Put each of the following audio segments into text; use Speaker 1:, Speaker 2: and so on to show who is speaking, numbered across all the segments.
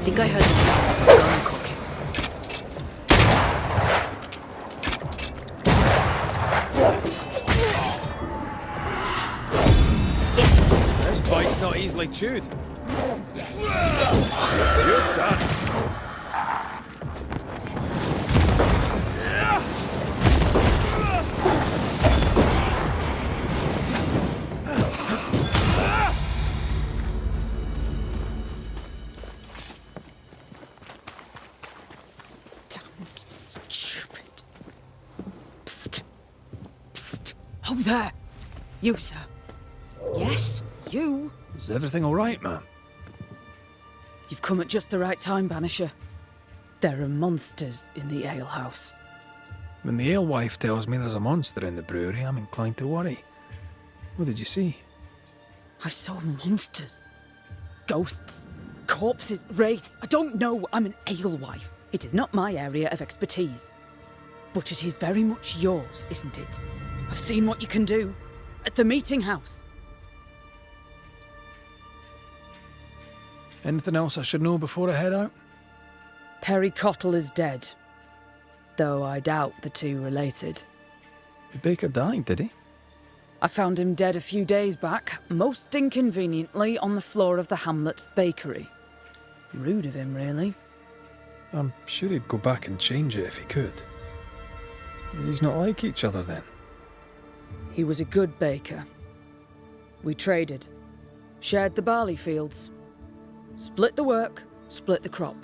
Speaker 1: Think I heard the sound of a gun cooking.
Speaker 2: This bike's not easily chewed. You're done.
Speaker 1: Oh, there! You, sir. Yes, you.
Speaker 2: Is everything all right, ma'am?
Speaker 1: You've come at just the right time, Banisher. There are monsters in the alehouse.
Speaker 2: When the alewife tells me there's a monster in the brewery, I'm inclined to worry. What did you see?
Speaker 1: I saw monsters. Ghosts. Corpses. Wraiths. I don't know. I'm an alewife. It is not my area of expertise. But it is very much yours, isn't it? I've seen what you can do. At the meeting house.
Speaker 2: Anything else I should know before I head out?
Speaker 1: Perry Cottle is dead. Though I doubt the two related.
Speaker 2: The baker died, did he?
Speaker 1: I found him dead a few days back, most inconveniently on the floor of the hamlet's bakery. Rude of him, really.
Speaker 2: I'm sure he'd go back and change it if he could. He's not like each other then.
Speaker 1: He was a good baker. We traded. Shared the barley fields. Split the work, split the crop.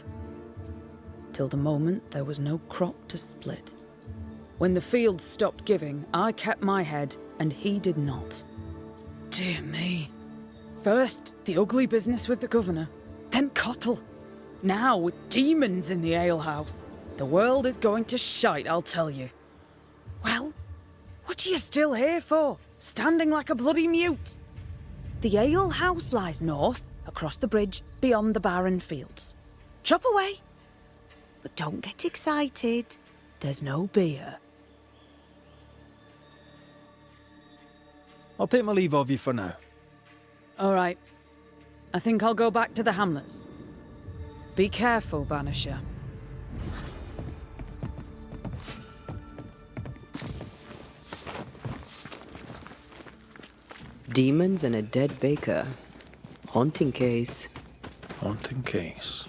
Speaker 1: Till the moment there was no crop to split. When the fields stopped giving, I kept my head, and he did not. Dear me. First, the ugly business with the governor, then Cottle. Now, with demons in the alehouse. The world is going to shite, I'll tell you. Well, what are you still here for? Standing like a bloody mute? The alehouse lies north, across the bridge, beyond the barren fields. Chop away. But don't get excited. There's no beer.
Speaker 2: I'll take my leave of you for now.
Speaker 1: All right. I think I'll go back to the hamlets. Be careful, Banisher.
Speaker 3: Demons and a dead baker. Haunting case.
Speaker 2: Haunting case.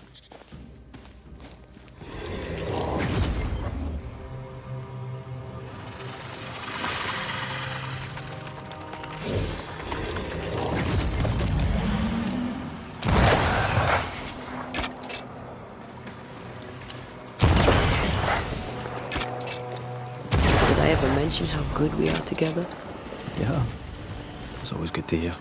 Speaker 3: Did I ever mention how good we are together?
Speaker 2: Yeah. It's always good to hear.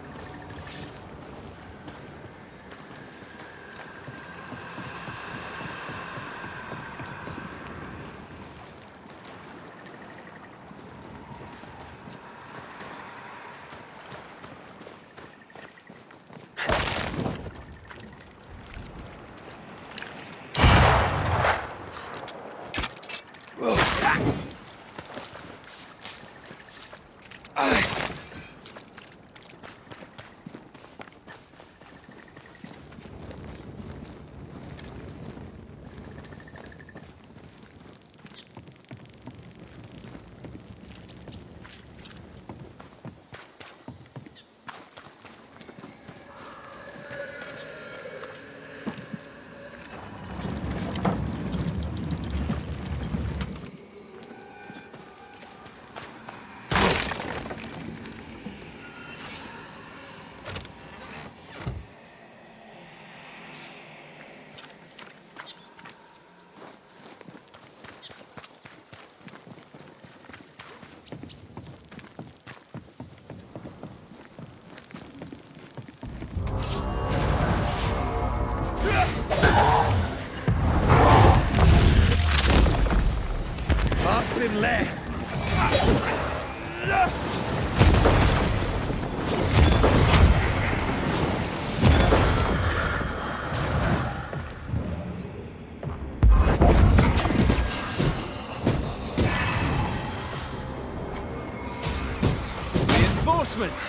Speaker 2: Passing left. Reinforcements.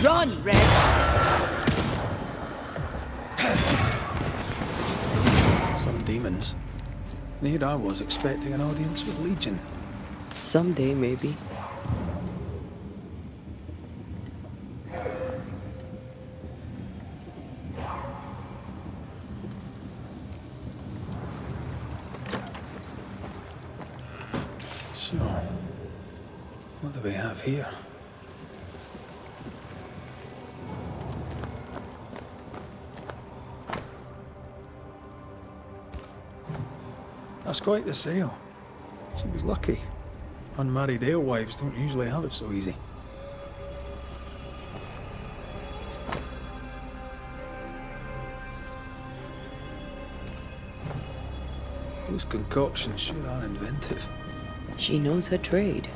Speaker 1: Run, Red!
Speaker 2: Some demons. Here I was expecting an audience with Legion.
Speaker 3: Someday, maybe.
Speaker 2: So, what do we have here? That's quite the sale. She was lucky. Unmarried alewives don't usually have it so easy. Those concoctions sure are inventive.
Speaker 3: She knows her trade.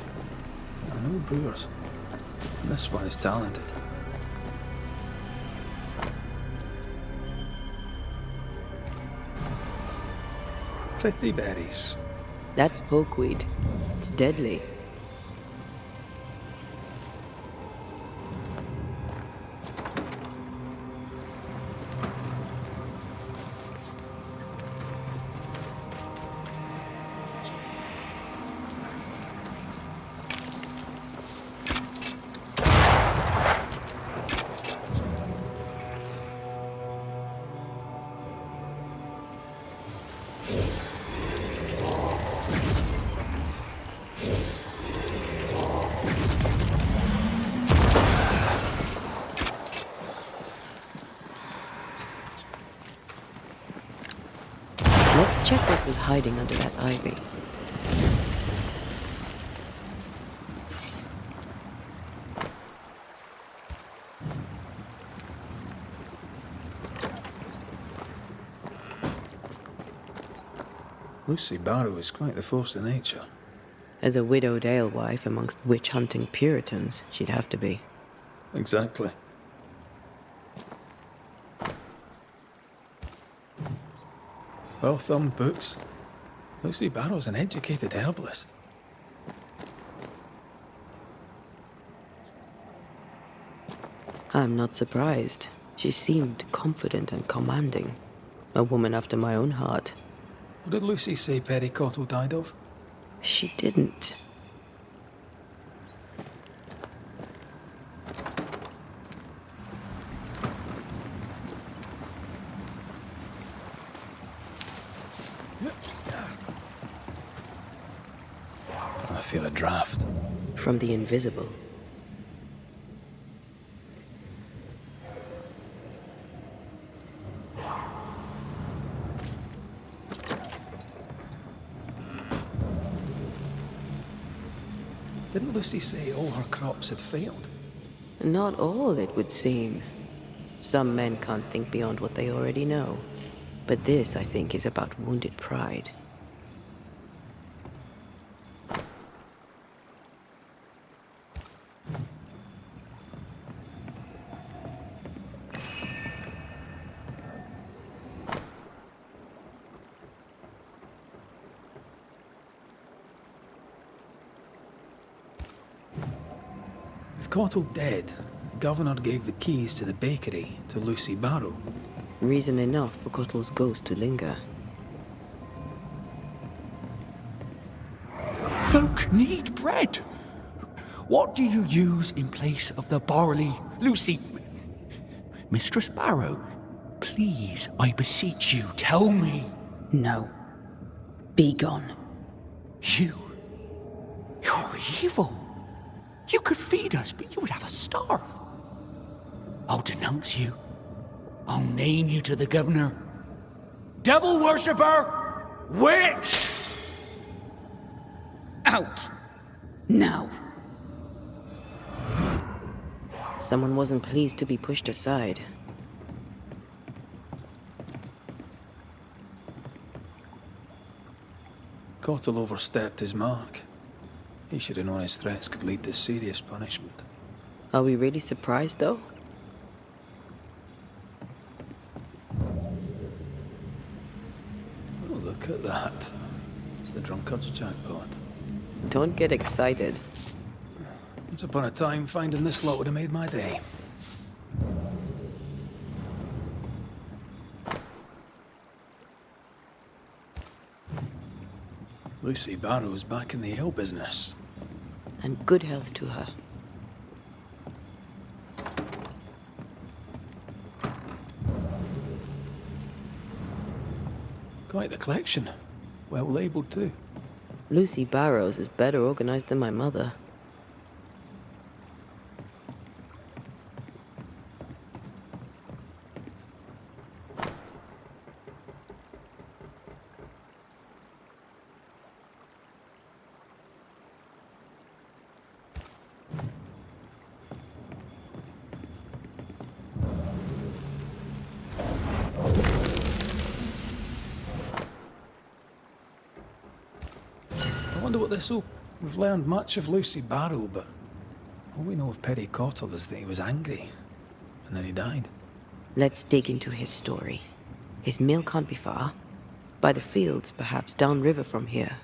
Speaker 2: I know brewers. And this one is talented. Pretty berries.
Speaker 3: That's pokeweed. It's deadly. Let's check what was hiding under that ivy.
Speaker 2: Lucy Barrow is quite the force of nature.
Speaker 3: As a widowed alewife amongst witch-hunting Puritans, she'd have to be.
Speaker 2: Exactly. Well-thumbed books. Lucy Barrow's an educated herbalist.
Speaker 3: I'm not surprised. She seemed confident and commanding. A woman after my own heart.
Speaker 2: What did Lucy say Perry Cottle died of?
Speaker 3: She didn't.
Speaker 2: I feel a draft.
Speaker 3: From the invisible.
Speaker 2: Didn't Lucy say all her crops had failed?
Speaker 3: Not all, it would seem. Some men can't think beyond what they already know. But this, I think, is about wounded pride.
Speaker 2: With Cottle dead, the governor gave the keys to the bakery to Lucy Barrow.
Speaker 3: Reason enough for Cottle's ghost to linger.
Speaker 4: Folk need bread. What do you use in place of the barley? Lucy... Mistress Barrow, please, I beseech you, tell me.
Speaker 1: No. Be gone.
Speaker 4: You're evil. You could feed us, but you would have us starve. I'll denounce you. I'll name you to the governor. Devil worshipper! Witch!
Speaker 1: Out! Now!
Speaker 3: Someone wasn't pleased to be pushed aside.
Speaker 2: Cottle overstepped his mark. He should have known his threats could lead to serious punishment.
Speaker 3: Are we really surprised, though?
Speaker 2: Oh, look at that. It's the drunkard's jackpot.
Speaker 3: Don't get excited.
Speaker 2: Once upon a time, finding this lot would have made my day. Lucy Barrow's back in the ale business.
Speaker 3: And good health to her.
Speaker 2: Quite the collection. Well labelled too.
Speaker 3: Lucy Barrows is better organized than my mother.
Speaker 2: I wonder what this will... We've learned much of Lucy Barrow, but all we know of Perry Cottle is that he was angry, and then he died.
Speaker 3: Let's dig into his story. His mill can't be far. By the fields, perhaps downriver from here.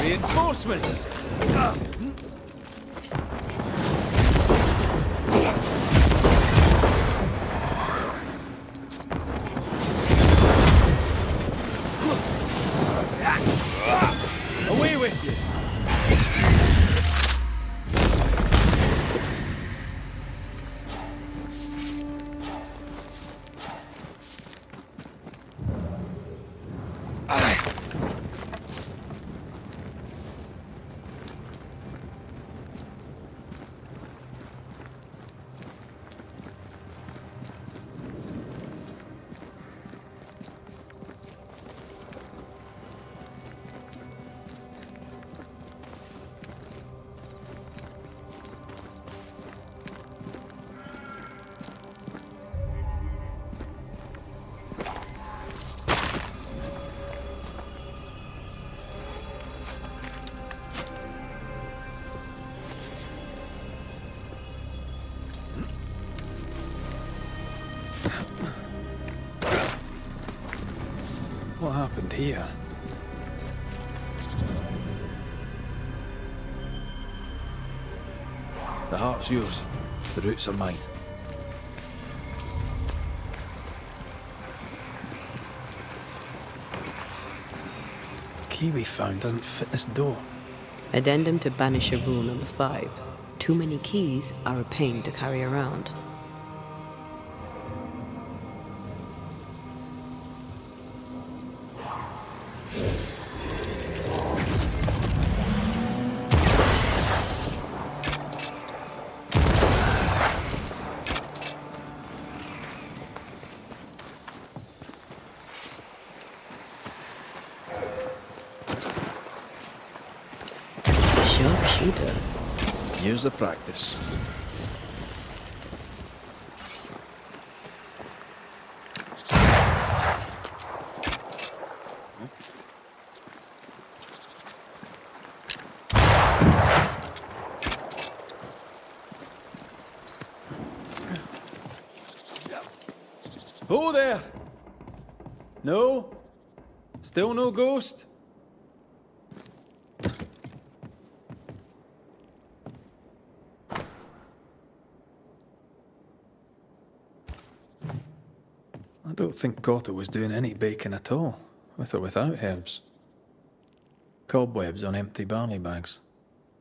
Speaker 2: Reinforcements! Away with you! What happened here? The heart's yours. The roots are mine. The key we found doesn't fit this door.
Speaker 3: Addendum to Banisher Rule number 5. Too many keys are a pain to carry around. Sharpshooter.
Speaker 2: Years of practice. Oh there! No? Still no ghost? I don't think Cotto was doing any baking at all, with or without herbs. Cobwebs on empty barley bags.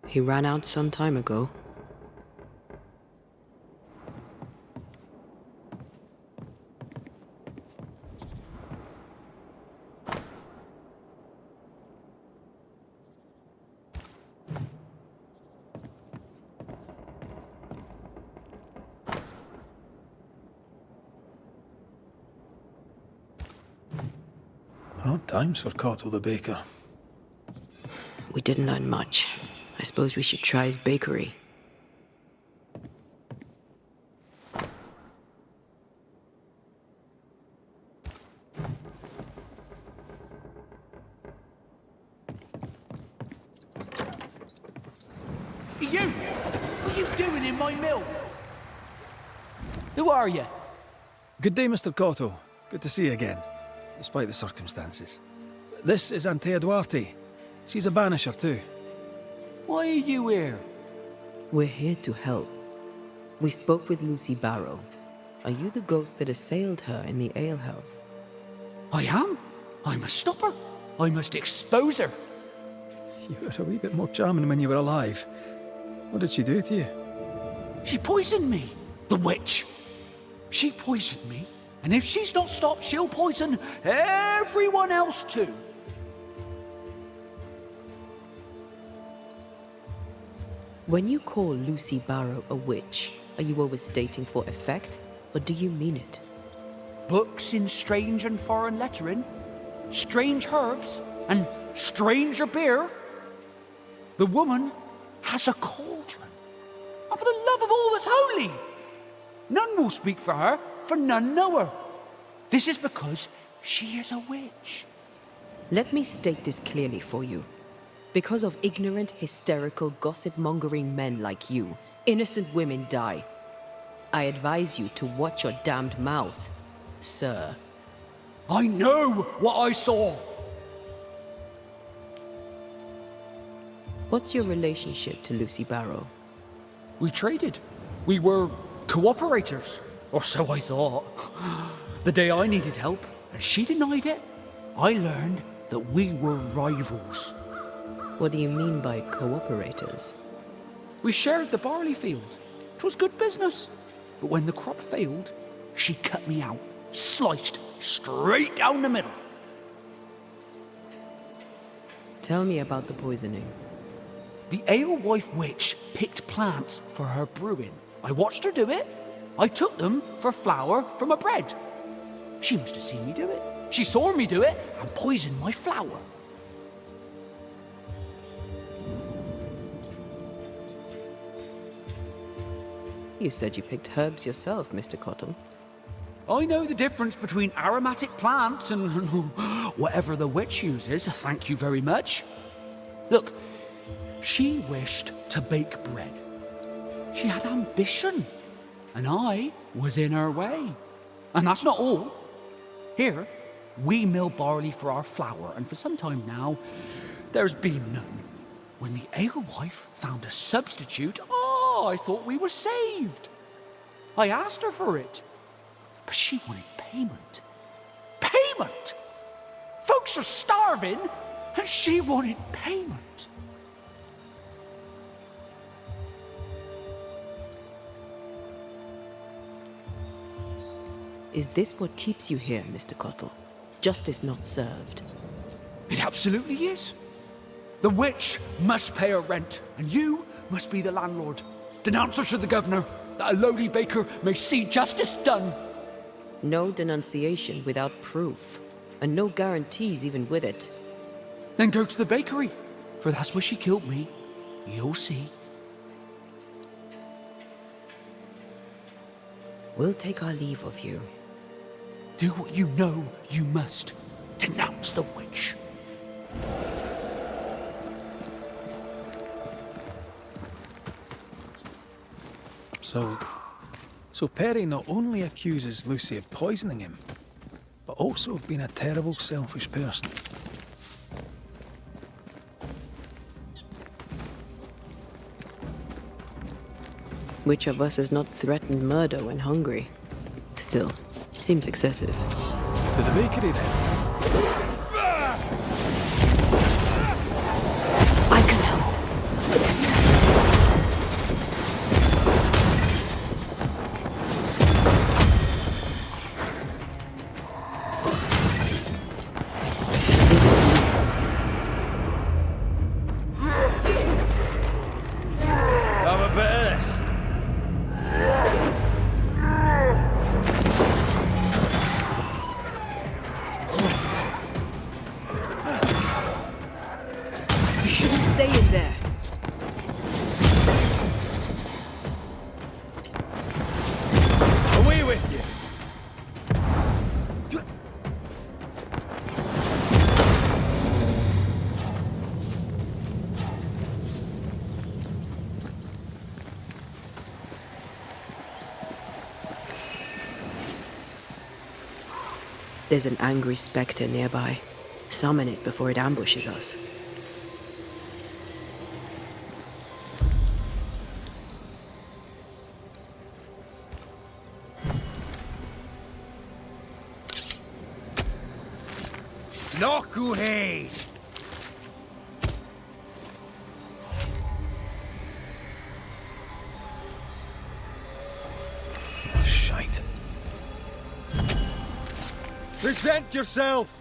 Speaker 3: He ran out some time ago.
Speaker 2: Odd times for Cotto the baker.
Speaker 3: We didn't learn much. I suppose we should try his bakery.
Speaker 4: You! What are you doing in my mill? Who are you?
Speaker 2: Good day, Mr. Cotto. Good to see you again, despite the circumstances. This is Antea Duarte. She's a Banisher too.
Speaker 4: Why are you here?
Speaker 3: We're here to help. We spoke with Lucy Barrow. Are you the ghost that assailed her in the alehouse?
Speaker 4: I am. I must stop her. I must expose her.
Speaker 2: You were a wee bit more charming when you were alive. What did she do to you?
Speaker 4: She poisoned me. The witch. She poisoned me. And if she's not stopped, she'll poison everyone else too.
Speaker 3: When you call Lucy Barrow a witch, are you overstating for effect, or do you mean it?
Speaker 4: Books in strange and foreign lettering, strange herbs, and stranger beer. The woman has a cauldron. And for the love of all that's holy, none will speak for her, for none know her. This is because she is a witch.
Speaker 3: Let me state this clearly for you. Because of ignorant, hysterical, gossip-mongering men like you, innocent women die. I advise you to watch your damned mouth, sir.
Speaker 4: I know what I saw.
Speaker 3: What's your relationship to Lucy Barrow?
Speaker 4: We traded. We were cooperators, or so I thought. The day I needed help, and she denied it, I learned that we were rivals.
Speaker 3: What do you mean by cooperators?
Speaker 4: We shared the barley field. 'Twas good business. But when the crop failed, she cut me out, sliced straight down the middle.
Speaker 3: Tell me about the poisoning.
Speaker 4: The alewife witch picked plants for her brewing. I watched her do it. I took them for flour from her bread. She must have seen me do it. She saw me do it and poisoned my flour.
Speaker 3: You said you picked herbs yourself, Mr. Cotton.
Speaker 4: I know the difference between aromatic plants and whatever the witch uses, thank you very much. Look, she wished to bake bread. She had ambition, and I was in her way. And that's not all. Here, we mill barley for our flour, and for some time now, there's been none. When the alewife found a substitute, I thought we were saved. I asked her for it, but she wanted payment. Payment! Folks are starving, and she wanted payment.
Speaker 3: Is this what keeps you here, Mr. Cottle? Justice not served.
Speaker 4: It absolutely is. The witch must pay her rent, and you must be the landlord. Denounce her to the governor, that a lowly baker may see justice done.
Speaker 3: No denunciation without proof, and no guarantees even with it.
Speaker 4: Then go to the bakery, for that's where she killed me. You'll see.
Speaker 3: We'll take our leave of you.
Speaker 4: Do what you know you must. Denounce the witch.
Speaker 2: So Perry not only accuses Lucy of poisoning him, but also of being a terrible, selfish person.
Speaker 3: Which of us has not threatened murder when hungry? Still, seems excessive.
Speaker 2: To the bakery then.
Speaker 3: I can help. Leave it to me.
Speaker 2: Have a bit of this.
Speaker 3: There's an angry specter nearby. Summon it before it ambushes us.
Speaker 5: Nokuhei!
Speaker 2: Oh, shite.
Speaker 5: Present yourself!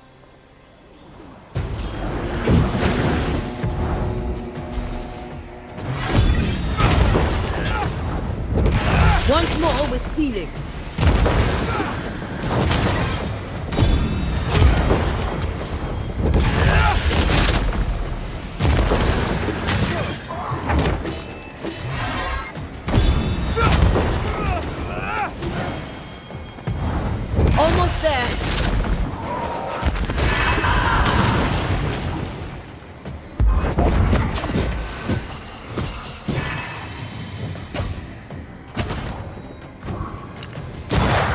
Speaker 3: Once more with feeling. Almost there.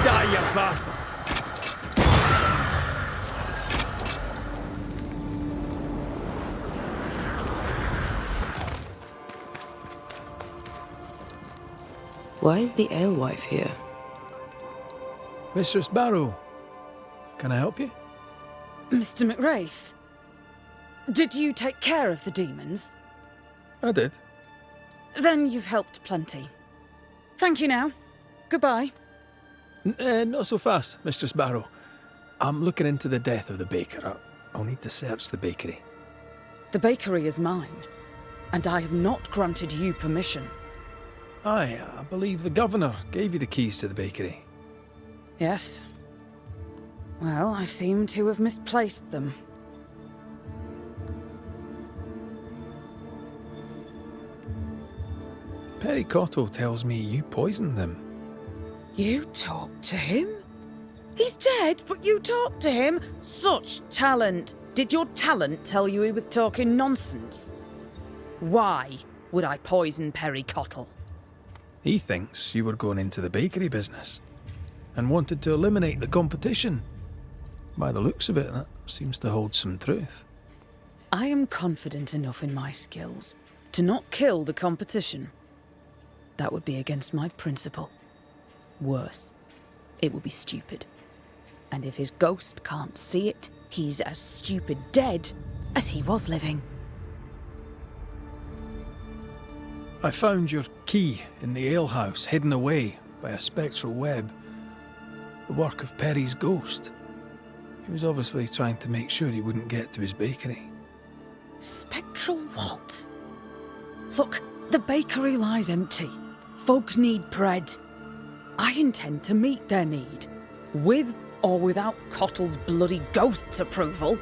Speaker 5: Die, you bastard!
Speaker 3: Why is the alewife here?
Speaker 2: Mistress Barrow, can I help you?
Speaker 1: Mr. McWraith, did you take care of the demons?
Speaker 2: I did.
Speaker 1: Then you've helped plenty. Thank you now. Goodbye.
Speaker 2: Not so fast, Mistress Barrow. I'm looking into the death of the baker. I'll need to search the bakery.
Speaker 1: The bakery is mine, and I have not granted you permission.
Speaker 2: Aye, I believe the governor gave you the keys to the bakery.
Speaker 1: Yes. Well, I seem to have misplaced them.
Speaker 2: Perry Cotto tells me you poisoned them.
Speaker 1: You talked to him? He's dead, but you talked to him? Such talent! Did your talent tell you he was talking nonsense? Why would I poison Perry Cottle?
Speaker 2: He thinks you were going into the bakery business and wanted to eliminate the competition. By the looks of it, that seems to hold some truth.
Speaker 1: I am confident enough in my skills to not kill the competition. That would be against my principle. Worse, it would be stupid. And if his ghost can't see it, he's as stupid dead as he was living.
Speaker 2: I found your key in the alehouse, hidden away by a spectral web. The work of Perry's ghost. He was obviously trying to make sure he wouldn't get to his bakery.
Speaker 1: Spectral what? Look, the bakery lies empty. Folk need bread. I intend to meet their need, with or without Cottle's bloody ghost's approval.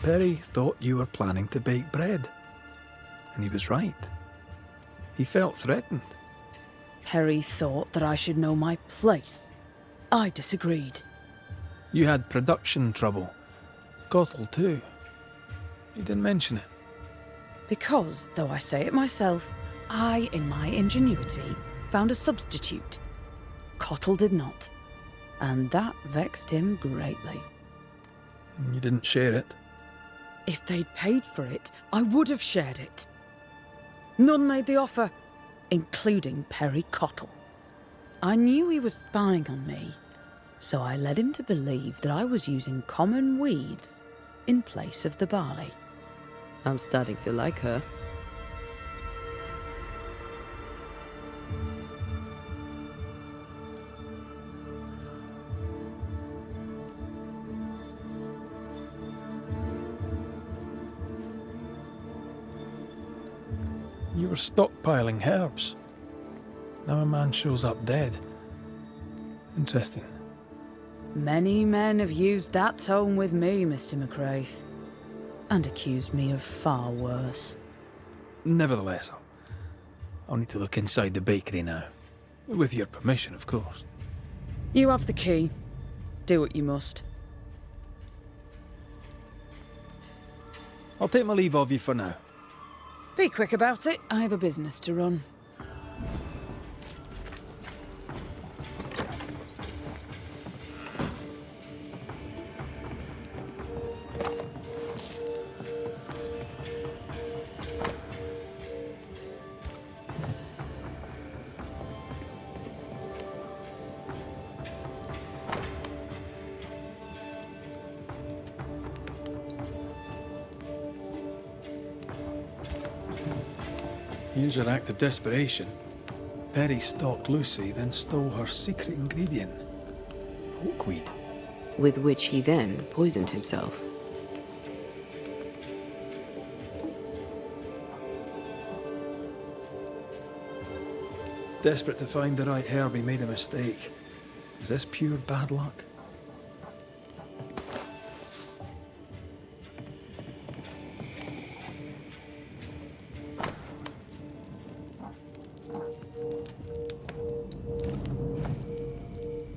Speaker 2: Perry thought you were planning to bake bread. And he was right. He felt threatened.
Speaker 1: Perry thought that I should know my place. I disagreed.
Speaker 2: You had production trouble. Cottle too. You didn't mention it.
Speaker 1: Because, though I say it myself, I, in my ingenuity, found a substitute. Cottle did not. And that vexed him greatly.
Speaker 2: You didn't share it.
Speaker 1: If they'd paid for it, I would have shared it. None made the offer, including Perry Cottle. I knew he was spying on me, so I led him to believe that I was using common weeds in place of the barley.
Speaker 3: I'm starting to like her.
Speaker 2: You were stockpiling herbs. Now a man shows up dead. Interesting.
Speaker 1: Many men have used that tone with me, Mr. McWraith, and accused me of far worse.
Speaker 2: Nevertheless, I'll need to look inside the bakery now. With your permission, of course.
Speaker 1: You have the key. Do what you must.
Speaker 2: I'll take my leave of you for now.
Speaker 1: Be quick about it. I have a business to run.
Speaker 2: Here's her act of desperation. Perry stalked Lucy, then stole her secret ingredient, pokeweed.
Speaker 3: With which he then poisoned himself.
Speaker 2: Desperate to find the right herb, he made a mistake. Is this pure bad luck?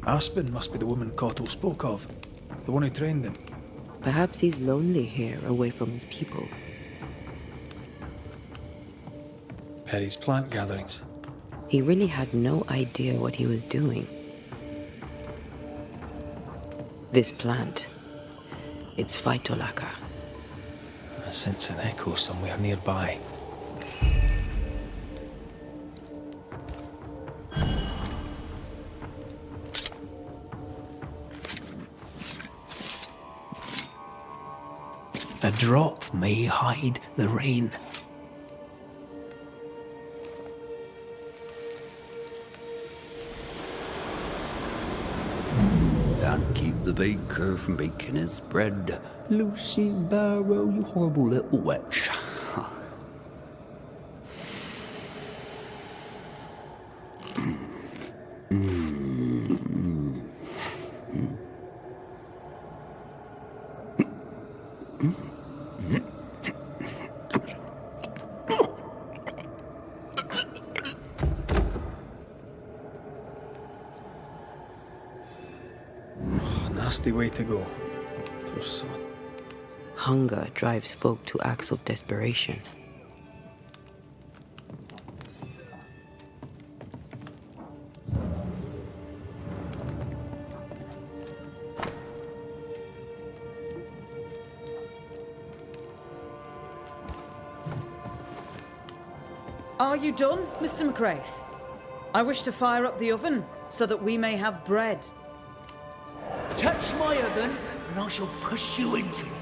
Speaker 2: Aspen must be the woman Cottle spoke of, the one who trained him.
Speaker 3: Perhaps he's lonely here, away from his people.
Speaker 2: Perry's plant gatherings.
Speaker 3: He really had no idea what he was doing. This plant, it's Phytolacca.
Speaker 2: I sense an echo somewhere nearby. A drop may hide the rain.
Speaker 4: Can't keep the baker from baking his bread. Lucy Barrow, you horrible little witch.
Speaker 2: Nasty way to go. Poor son.
Speaker 3: Hunger drives folk to acts of desperation.
Speaker 1: Are you done, Mr. McCraith? I wish to fire up the oven so that we may have bread.
Speaker 4: Touch my oven, and I shall push you into it.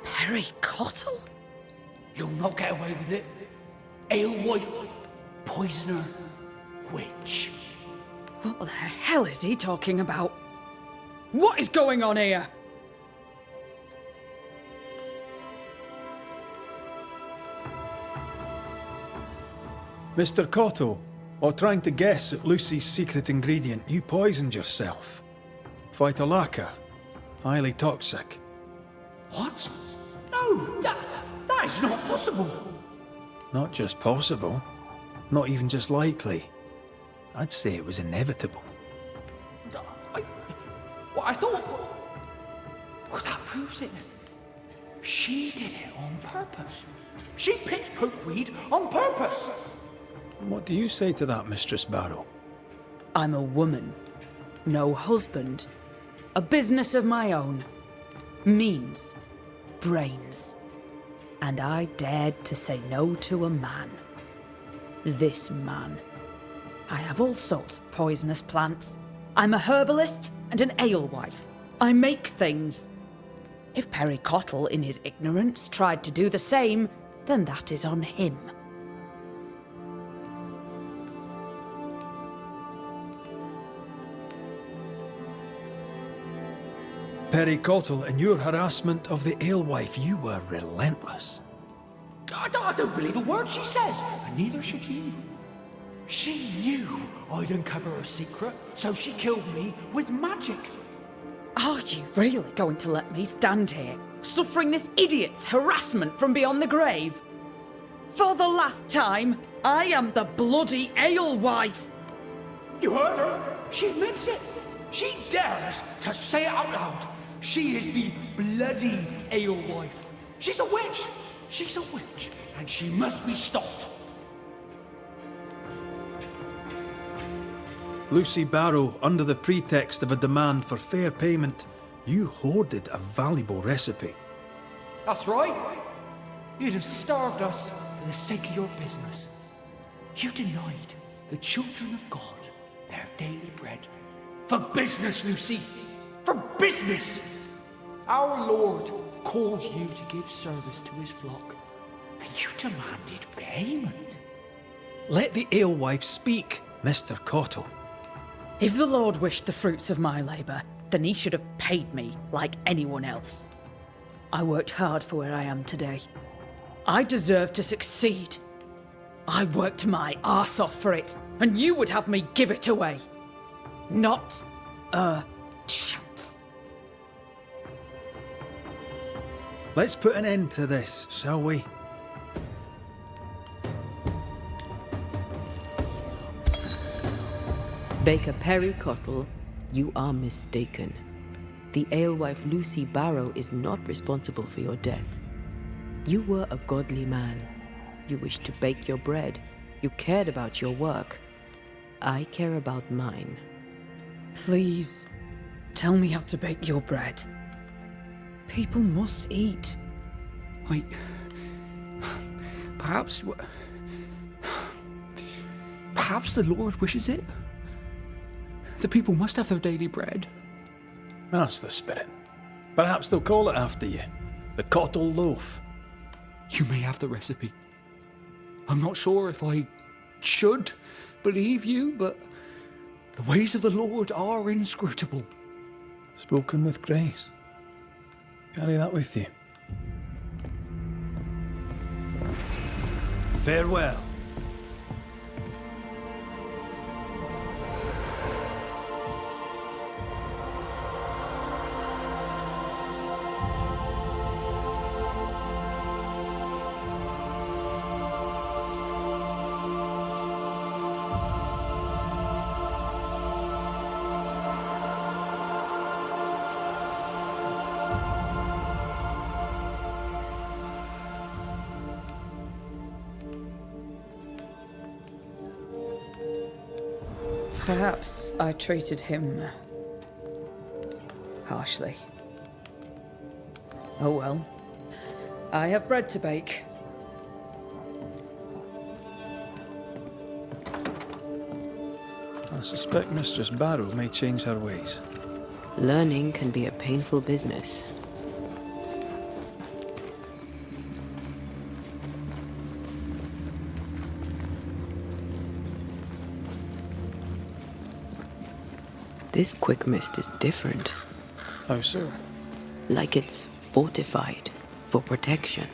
Speaker 1: Perry Cottle?
Speaker 4: You'll not get away with it. Alewife, poisoner, witch.
Speaker 1: What the hell is he talking about? What is going on here?
Speaker 2: Mr. Cotto, while trying to guess at Lucy's secret ingredient, you poisoned yourself. Phytolacca, highly toxic.
Speaker 4: What? No, that is not possible.
Speaker 2: Not just possible, not even just likely. I'd say it was inevitable.
Speaker 4: I thought... Well, that proves it. She did it on purpose. She picked pokeweed on purpose.
Speaker 2: What do you say to that, Mistress Barrow?
Speaker 1: I'm a woman, no husband, a business of my own, means, brains, and I dared to say no to a man. This man. I have all sorts of poisonous plants. I'm a herbalist and an alewife. I make things. If Perry Cottle, in his ignorance, tried to do the same, then that is on him.
Speaker 2: Perry Cottle, in your harassment of the alewife, you were relentless.
Speaker 4: I don't believe a word she says, and neither should you. She knew I'd uncover her secret, so she killed me with magic.
Speaker 1: Are you really going to let me stand here, suffering this idiot's harassment from beyond the grave? For the last time, I am the bloody alewife!
Speaker 4: You heard her? She admits it. She dares to say it out loud. She is the bloody alewife. She's a witch. She's a witch, and she must be stopped.
Speaker 2: Lucy Barrow, under the pretext of a demand for fair payment, you hoarded a valuable recipe.
Speaker 4: That's right. You'd have starved us for the sake of your business. You denied the children of God their daily bread. For business, Lucy. For business. Our Lord called you to give service to his flock, and you demanded payment.
Speaker 2: Let the alewife speak, Mr. Cottle.
Speaker 1: If the Lord wished the fruits of my labour, then he should have paid me like anyone else. I worked hard for where I am today. I deserve to succeed. I worked my arse off for it, and you would have me give it away. Not a chance.
Speaker 2: Let's put an end to this, shall we?
Speaker 3: Baker Perry Cottle, you are mistaken. The alewife Lucy Barrow is not responsible for your death. You were a godly man. You wished to bake your bread. You cared about your work. I care about mine.
Speaker 1: Please, tell me how to bake your bread. People must eat.
Speaker 4: Perhaps the Lord wishes it. The people must have their daily bread.
Speaker 2: That's the spirit. Perhaps they'll call it after you. The Cottle Loaf.
Speaker 4: You may have the recipe. I'm not sure if I should believe you, but the ways of the Lord are inscrutable.
Speaker 2: Spoken with grace. Carry that with you. Farewell.
Speaker 1: Perhaps I treated him harshly. Oh well. I have bread to bake.
Speaker 2: I suspect Mistress Barrow may change her ways.
Speaker 3: Learning can be a painful business. This quick mist is different.
Speaker 2: How so?
Speaker 3: Like it's fortified for protection.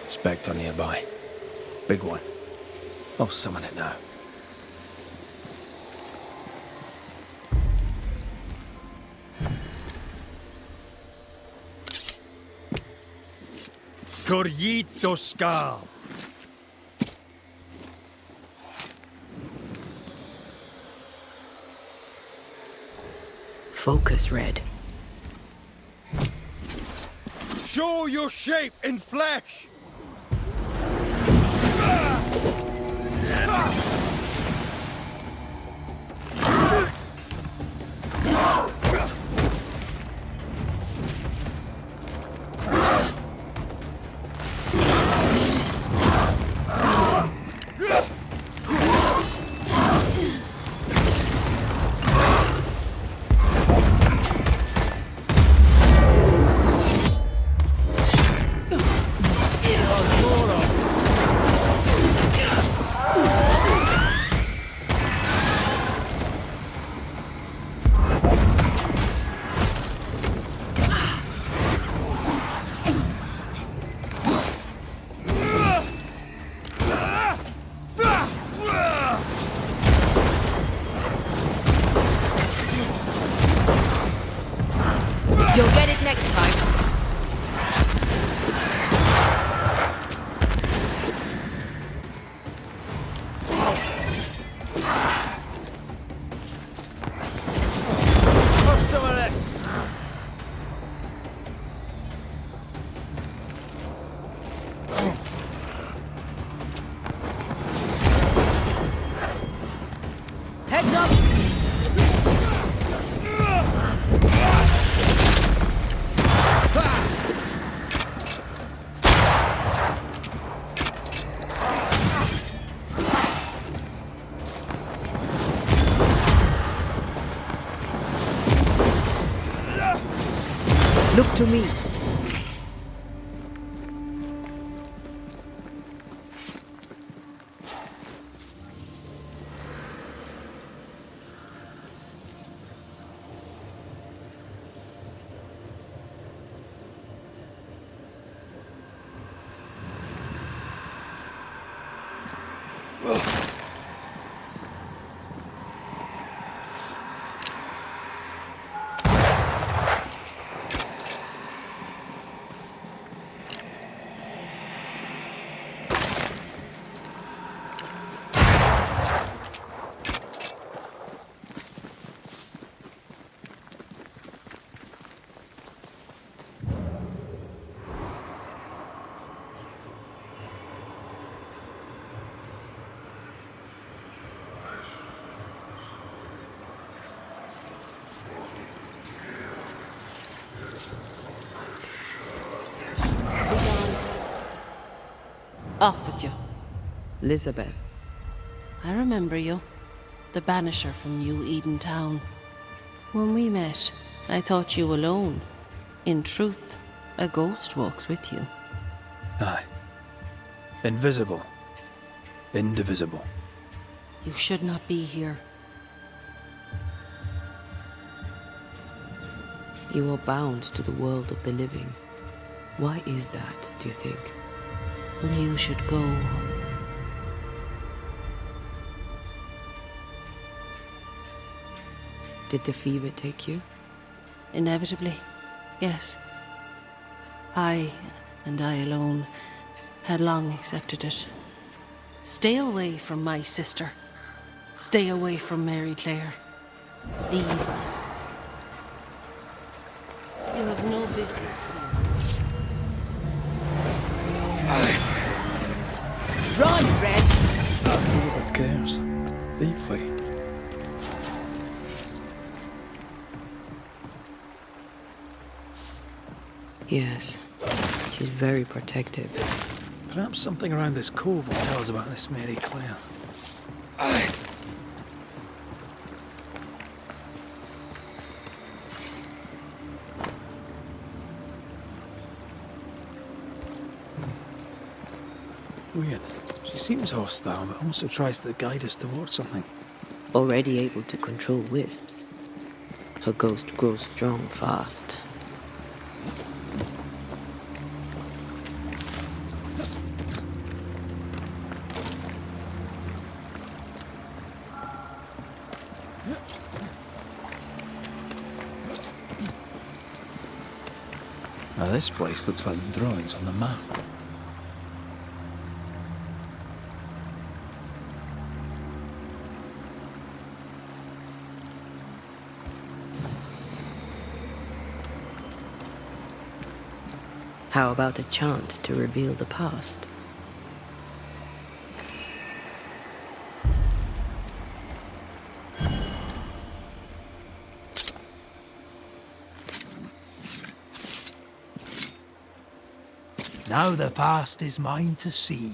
Speaker 2: Spectre nearby. Big one. I'll summon it now.
Speaker 5: Corrito Skal.
Speaker 3: Focus, Red.
Speaker 5: Show your shape in flesh!
Speaker 3: You'll get it next time.
Speaker 5: Have some of this!
Speaker 1: Heads up!
Speaker 3: Look to me.
Speaker 6: Off with you.
Speaker 3: Elizabeth.
Speaker 6: I remember you. The Banisher from New Eden Town. When we met, I thought you alone. In truth, a ghost walks with you.
Speaker 2: Aye. Invisible. Indivisible.
Speaker 6: You should not be here.
Speaker 3: You are bound to the world of the living. Why is that, do you think?
Speaker 6: You should go.
Speaker 3: Did the fever take you?
Speaker 6: Inevitably, yes. I, and I alone, had long accepted it. Stay away from my sister. Stay away from Mary Claire. Leave us. You have no business here.
Speaker 1: Run, Red!
Speaker 2: Elizabeth cares. Deeply.
Speaker 3: Yes. She's very protective.
Speaker 2: Perhaps something around this cove will tell us about this Mary Claire. Weird. She seems hostile, but also tries to guide us towards something.
Speaker 3: Already able to control wisps. Her ghost grows strong fast.
Speaker 2: Now this place looks like the drawings on the map.
Speaker 3: How about a chant to reveal the past?
Speaker 7: Now the past is mine to see.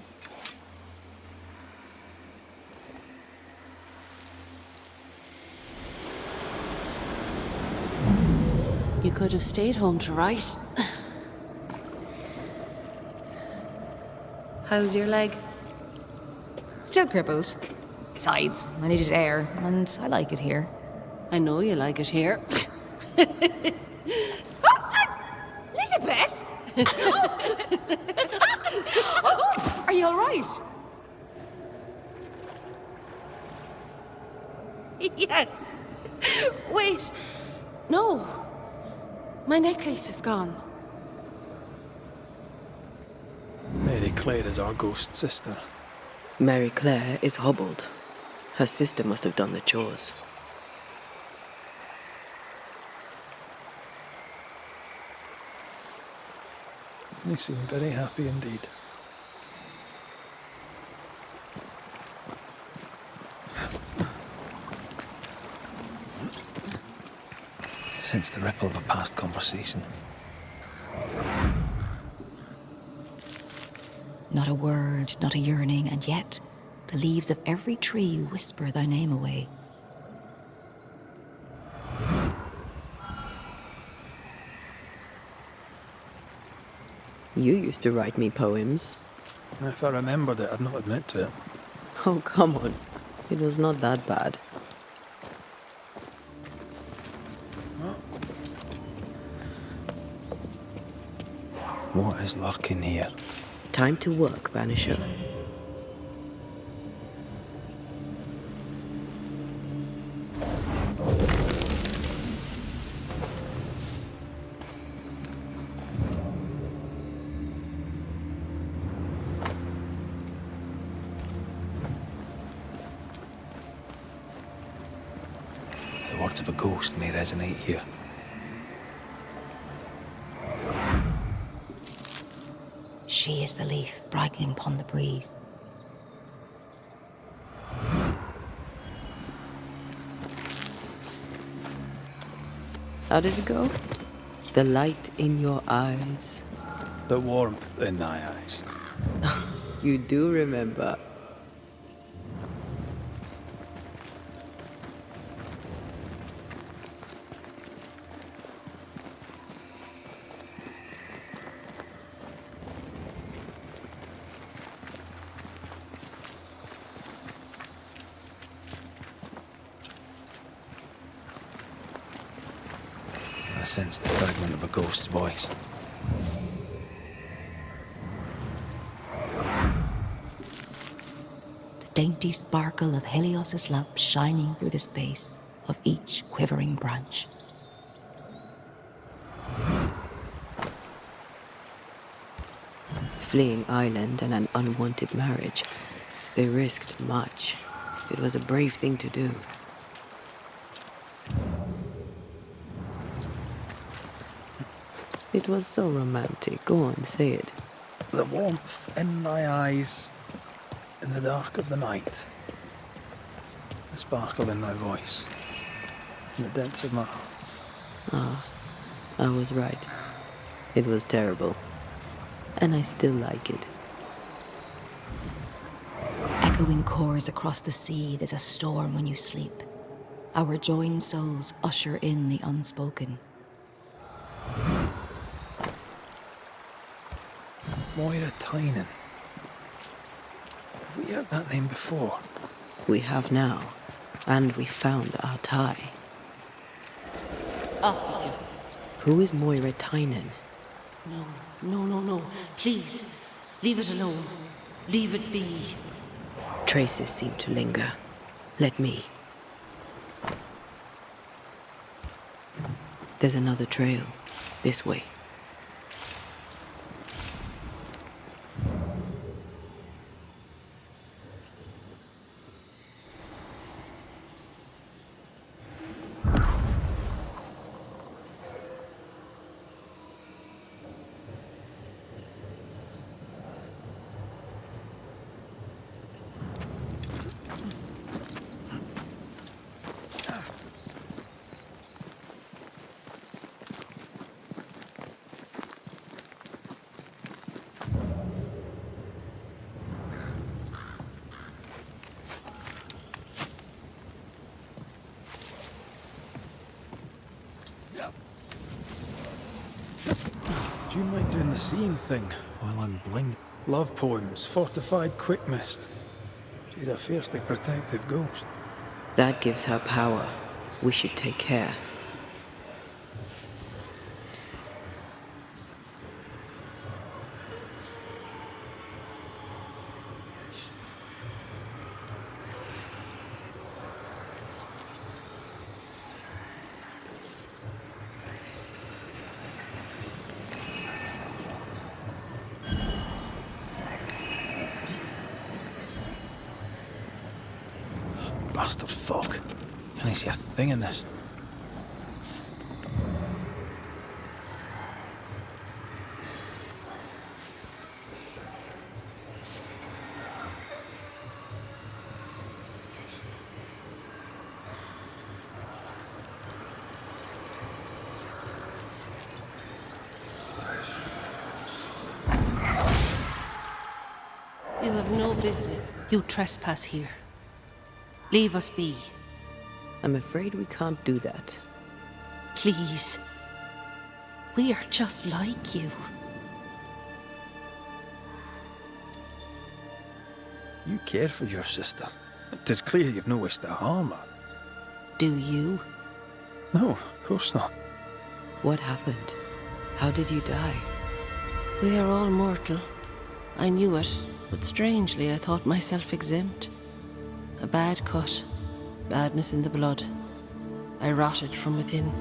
Speaker 6: You could have stayed home to write. How's your leg?
Speaker 8: Still crippled. Besides, I needed air, and I like it here.
Speaker 6: I know you like it here.
Speaker 8: Elizabeth! Are you all right?
Speaker 6: Yes. Wait. No. My necklace is gone.
Speaker 2: Mary Claire is our ghost sister.
Speaker 3: Mary Claire is hobbled. Her sister must have done the chores.
Speaker 2: They seem very happy indeed. Sense the ripple of a past conversation.
Speaker 8: Not a word, not a yearning, and yet the leaves of every tree whisper thy name away.
Speaker 3: You used to write me poems.
Speaker 2: If I remembered it, I'd not admit to it.
Speaker 3: Oh, come on. It was not that bad.
Speaker 2: What is lurking here?
Speaker 3: Time to work, Banisher.
Speaker 2: The words of a ghost may resonate here.
Speaker 8: She is the leaf bridling upon the breeze.
Speaker 3: How did it go? The light in your eyes.
Speaker 2: The warmth in thy eyes.
Speaker 3: You do remember.
Speaker 2: I sense the fragment of a ghost's voice.
Speaker 8: The dainty sparkle of Helios's lamp shining through the space of each quivering branch.
Speaker 3: Fleeing island and an unwanted marriage. They risked much. It was a brave thing to do. It was so romantic. Go on, say it.
Speaker 2: The warmth in thy eyes, in the dark of the night. The sparkle in thy voice, in the depths of my heart.
Speaker 3: Ah, I was right. It was terrible. And I still like it.
Speaker 8: Echoing chords across the sea, there's a storm when you sleep. Our joined souls usher in the unspoken.
Speaker 2: Moira Tynan. Have we heard that name before?
Speaker 3: We have now. And we found our tie.
Speaker 6: Off with you.
Speaker 3: Who is Moira Tynan?
Speaker 6: No. Please, leave it alone. Leave it be.
Speaker 3: Traces seem to linger. Let me. There's another trail. This way.
Speaker 2: Do you mind doing the seeing thing while I'm bling? Love poems, fortified quick mist. She's a fiercely protective ghost.
Speaker 3: That gives her power. We should take care.
Speaker 2: Bastard fuck. Can I see a thing in this?
Speaker 6: You have no business. You trespass here. Leave us be.
Speaker 3: I'm afraid we can't do that.
Speaker 6: Please. We are just like you.
Speaker 2: You care for your sister. Tis clear you've no wish to harm her.
Speaker 3: Do you?
Speaker 2: No, of course not.
Speaker 3: What happened? How did you die?
Speaker 6: We are all mortal. I knew it, but strangely I thought myself exempt. A bad cut, badness in the blood. I rotted from within,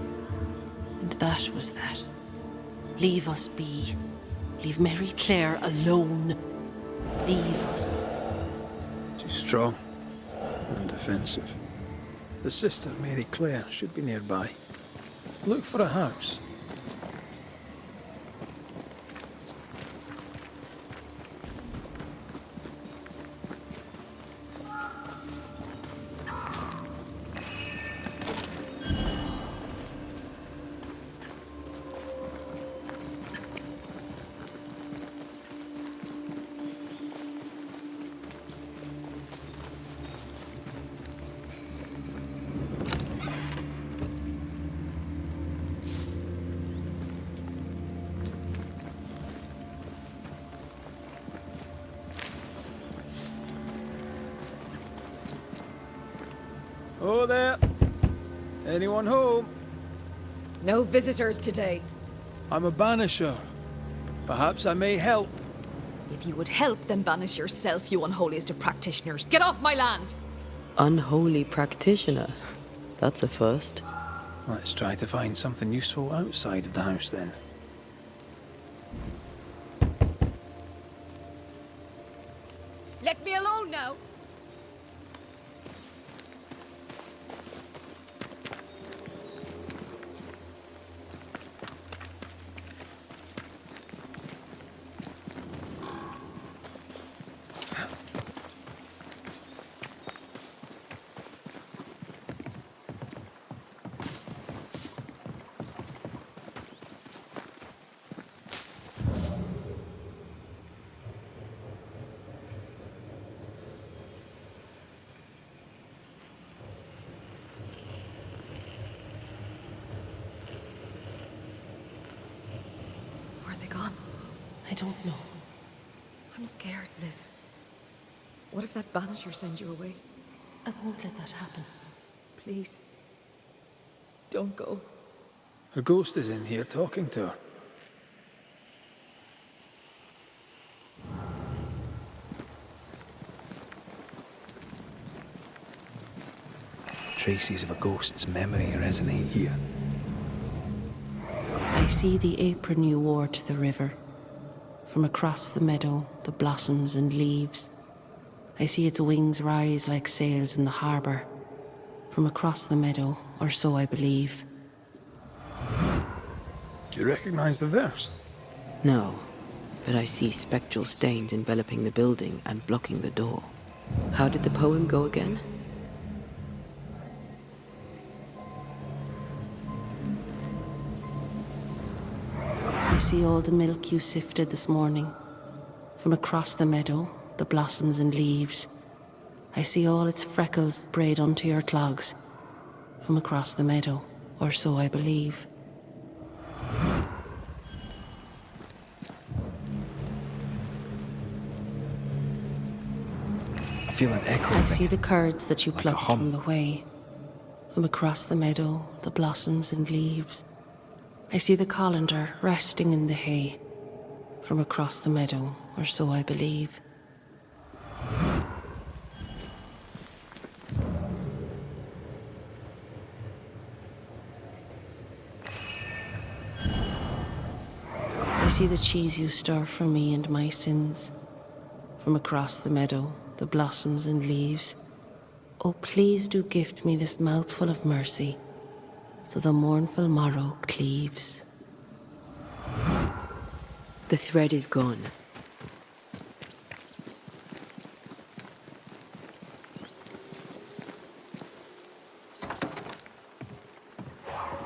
Speaker 6: and that was that. Leave us be. Leave Mary Claire alone. Leave us.
Speaker 2: She's strong and defensive. The sister, Mary Claire, should be nearby. Look for a house. Oh there. Anyone home?
Speaker 9: No visitors today.
Speaker 2: I'm a banisher. Perhaps I may help.
Speaker 9: If you would help, then banish yourself, you unholiest of practitioners. Get off my land!
Speaker 3: Unholy practitioner. That's a first.
Speaker 2: Let's try to find something useful outside of the house then.
Speaker 9: Let me alone now!
Speaker 6: I don't know.
Speaker 9: I'm scared, Liz. What if that Banisher sends you away?
Speaker 6: I won't let that happen.
Speaker 9: Please. Don't go.
Speaker 2: Her ghost is in here talking to her. Traces of a ghost's memory resonate here.
Speaker 6: I see the apron you wore to the river. From across the meadow, the blossoms and leaves. I see its wings rise like sails in the harbour. From across the meadow, or so I believe.
Speaker 2: Do you recognize the verse?
Speaker 3: No, but I see spectral stains enveloping the building and blocking the door. How did the poem go again?
Speaker 6: I see all the milk you sifted this morning. From across the meadow, the blossoms and leaves. I see all its freckles braid onto your clogs. From across the meadow, or so I believe.
Speaker 2: I feel an echo.
Speaker 6: I see the curds that you
Speaker 2: like
Speaker 6: plucked from the way. From across the meadow, the blossoms and leaves. I see the colander resting in the hay. From across the meadow, or so I believe. I see the cheese you stir for me and my sins. From across the meadow, the blossoms and leaves. Oh, please do gift me this mouthful of mercy, so the mournful morrow cleaves.
Speaker 3: The thread is gone.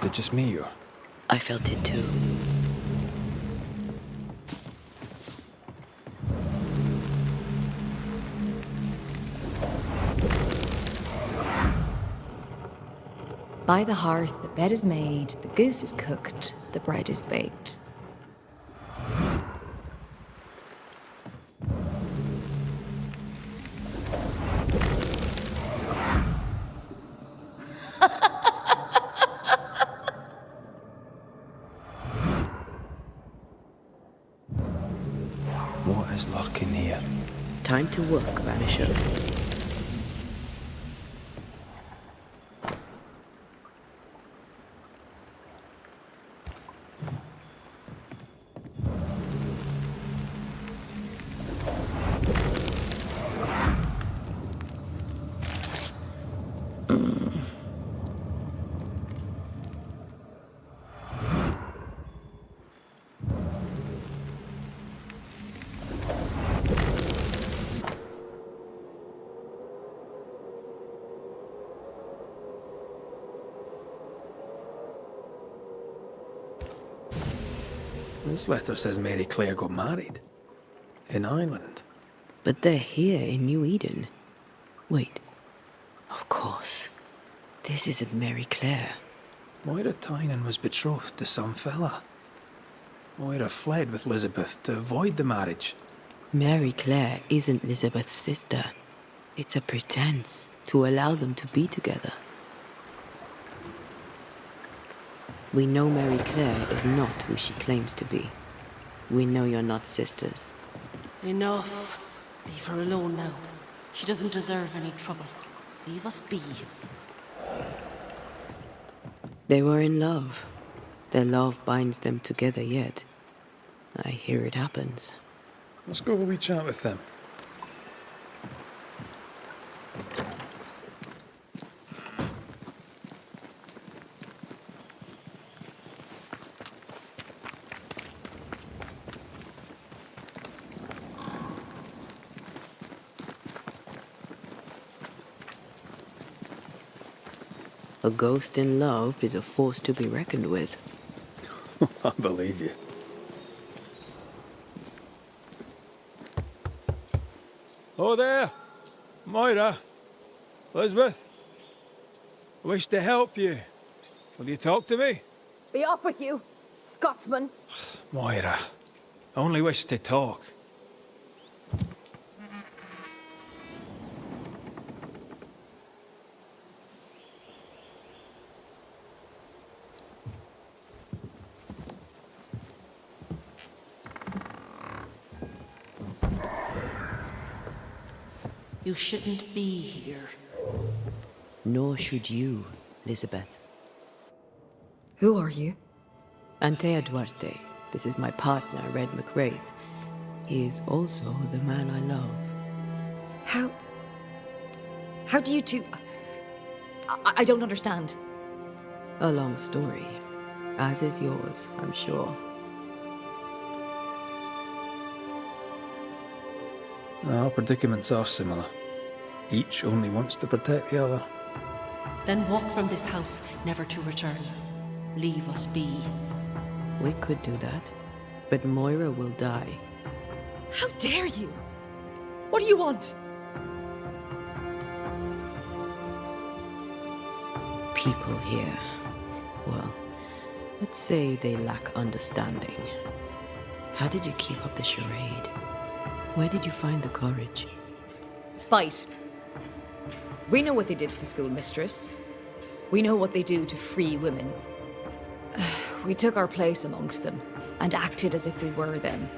Speaker 2: Is it just me or?
Speaker 3: I felt it too.
Speaker 8: By the hearth, the bed is made, the goose is cooked, the bread is baked.
Speaker 2: is lurking here.
Speaker 3: Time to work, Banisher.
Speaker 2: This letter says Mary Claire got married. In Ireland.
Speaker 3: But they're here in New Eden. Wait. Of course. This isn't Mary Claire.
Speaker 2: Moira Tynan was betrothed to some fella. Moira fled with Elizabeth to avoid the marriage.
Speaker 3: Mary Claire isn't Elizabeth's sister. It's a pretense to allow them to be together. We know Mary Claire is not who she claims to be. We know you're not sisters.
Speaker 6: Enough. Leave her alone now. She doesn't deserve any trouble. Leave us be.
Speaker 3: They were in love. Their love binds them together yet. I hear it happens.
Speaker 2: Let's go have a wee chat with them.
Speaker 3: A ghost in love is a force to be reckoned with.
Speaker 2: I believe you. Oh there! Moira! Elizabeth! I wish to help you. Will you talk to me?
Speaker 9: Be off with you, Scotsman.
Speaker 2: Moira, I only wish to talk.
Speaker 6: You shouldn't be here.
Speaker 3: Nor should you, Elizabeth.
Speaker 8: Who are you?
Speaker 3: Antea Duarte. This is my partner, Red McWraith. He is also the man I love.
Speaker 8: How do you two... I don't understand.
Speaker 3: A long story. As is yours, I'm sure.
Speaker 2: Our predicaments are similar. Each only wants to protect the other.
Speaker 6: Then walk from this house, never to return. Leave us be.
Speaker 3: We could do that, but Moira will die.
Speaker 8: How dare you? What do you want?
Speaker 3: People here, well, let's say they lack understanding. How did you keep up the charade? Where did you find the courage?
Speaker 8: Spite. We know what they did to the schoolmistress. We know what they do to free women. We took our place amongst them and acted as if we were them.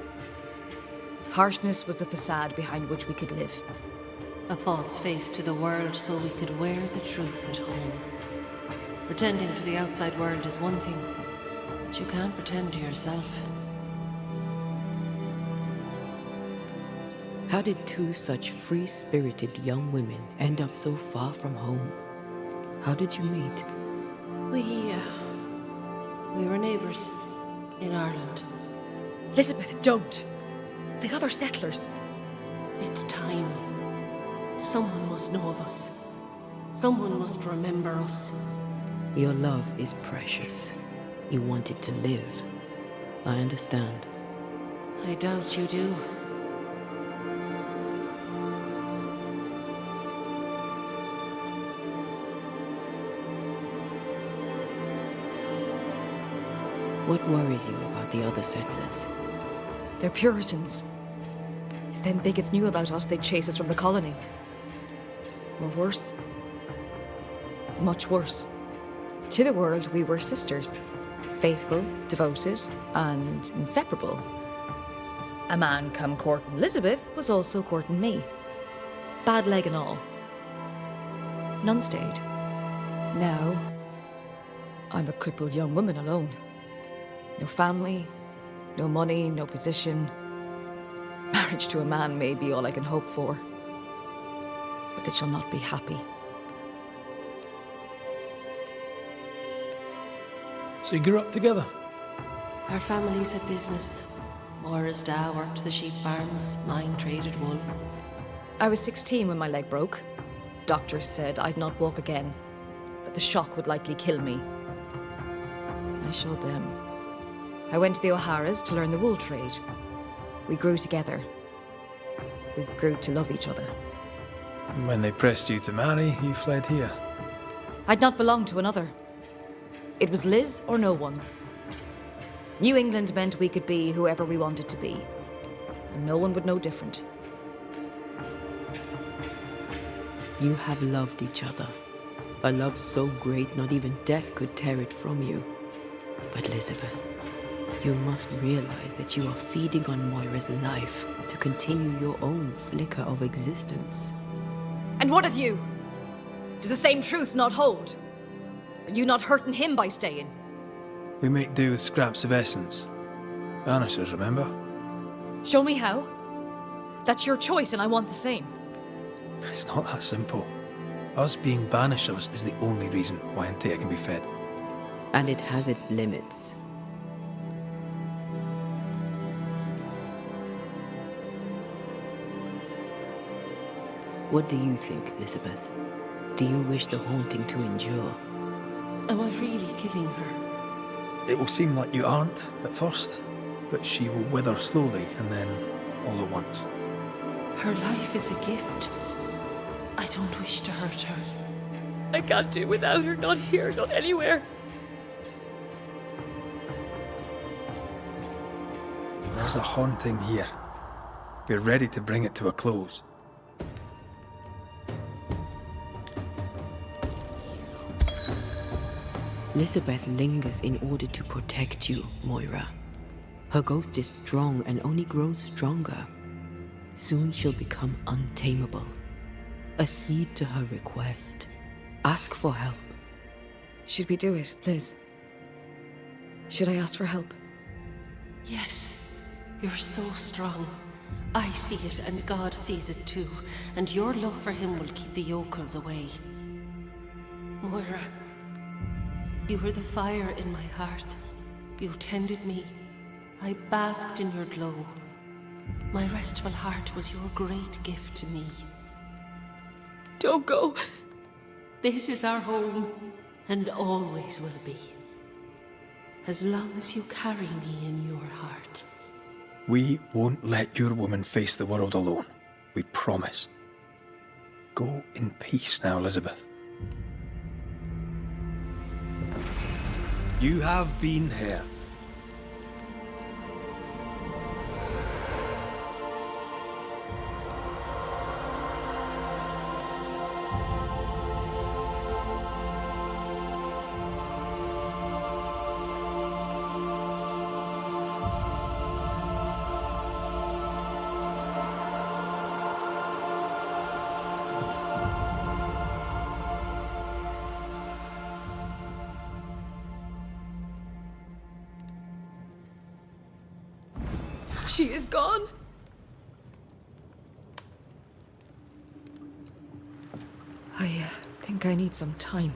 Speaker 8: Harshness was the facade behind which we could live.
Speaker 6: A false face to the world so we could wear the truth at home. Pretending to the outside world is one thing, but you can't pretend to yourself.
Speaker 3: How did two such free-spirited young women end up so far from home? How did you meet?
Speaker 6: We were neighbors in Ireland.
Speaker 8: Elizabeth, don't! The other settlers.
Speaker 6: It's time. Someone must know of us. Someone must remember us.
Speaker 3: Your love is precious. You want it to live. I understand.
Speaker 6: I doubt you do.
Speaker 3: What worries you about the other settlers?
Speaker 8: They're Puritans. If them bigots knew about us, they'd chase us from the colony. Or worse. Much worse. To the world, we were sisters. Faithful, devoted, and inseparable. A man come courting Elizabeth was also courting me. Bad leg and all. None stayed. Now, I'm a crippled young woman alone. No family, no money, no position. Marriage to a man may be all I can hope for, but it shall not be happy.
Speaker 2: So you grew up together?
Speaker 6: Our families had business. Moira's dad worked the sheep farms, mine traded wool.
Speaker 8: I was 16 when my leg broke. Doctors said I'd not walk again, that the shock would likely kill me. I showed them. I went to the O'Hara's to learn the wool trade. We grew together. We grew to love each other.
Speaker 2: And when they pressed you to marry, you fled here.
Speaker 8: I'd not belong to another. It was Liz or no one. New England meant we could be whoever we wanted to be, and no one would know different.
Speaker 3: You have loved each other. A love so great not even death could tear it from you. But Elizabeth, you must realize that you are feeding on Moira's life to continue your own flicker of existence.
Speaker 8: And what of you? Does the same truth not hold? Are you not hurting him by staying?
Speaker 2: We make do with scraps of essence. Banishers, remember?
Speaker 8: Show me how. That's your choice and I want the same.
Speaker 2: It's not that simple. Us being Banishers is the only reason why Antea can be fed.
Speaker 3: And it has its limits. What do you think, Elizabeth? Do you wish the haunting to endure?
Speaker 6: Am I really killing her?
Speaker 2: It will seem like you aren't at first, but she will wither slowly and then all at once.
Speaker 6: Her life is a gift. I don't wish to hurt her.
Speaker 3: I can't do without her, not here, not anywhere.
Speaker 2: There's a haunting here. We're ready to bring it to a close.
Speaker 3: Elizabeth lingers in order to protect you, Moira. Her ghost is strong and only grows stronger. Soon she'll become untamable. Accede to her request. Ask for help.
Speaker 8: Should we do it, Liz? Should I ask for help?
Speaker 6: Yes, you're so strong. I see it and God sees it too, and your love for him will keep the yokels away. Moira, you were the fire in my heart. You tended me. I basked in your glow. My restful heart was your great gift to me.
Speaker 3: Don't go.
Speaker 6: This is our home, and always will be. As long as you carry me in your heart.
Speaker 2: We won't let your woman face the world alone. We promise. Go in peace now, Elizabeth.
Speaker 5: You have been here.
Speaker 9: She is gone.
Speaker 8: I think I need some time.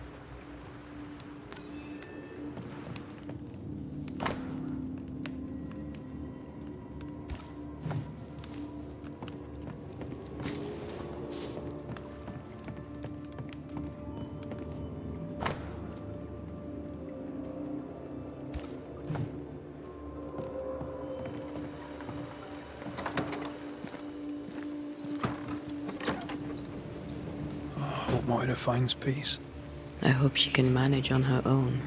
Speaker 2: Hope Moira finds peace.
Speaker 3: I hope she can manage on her own.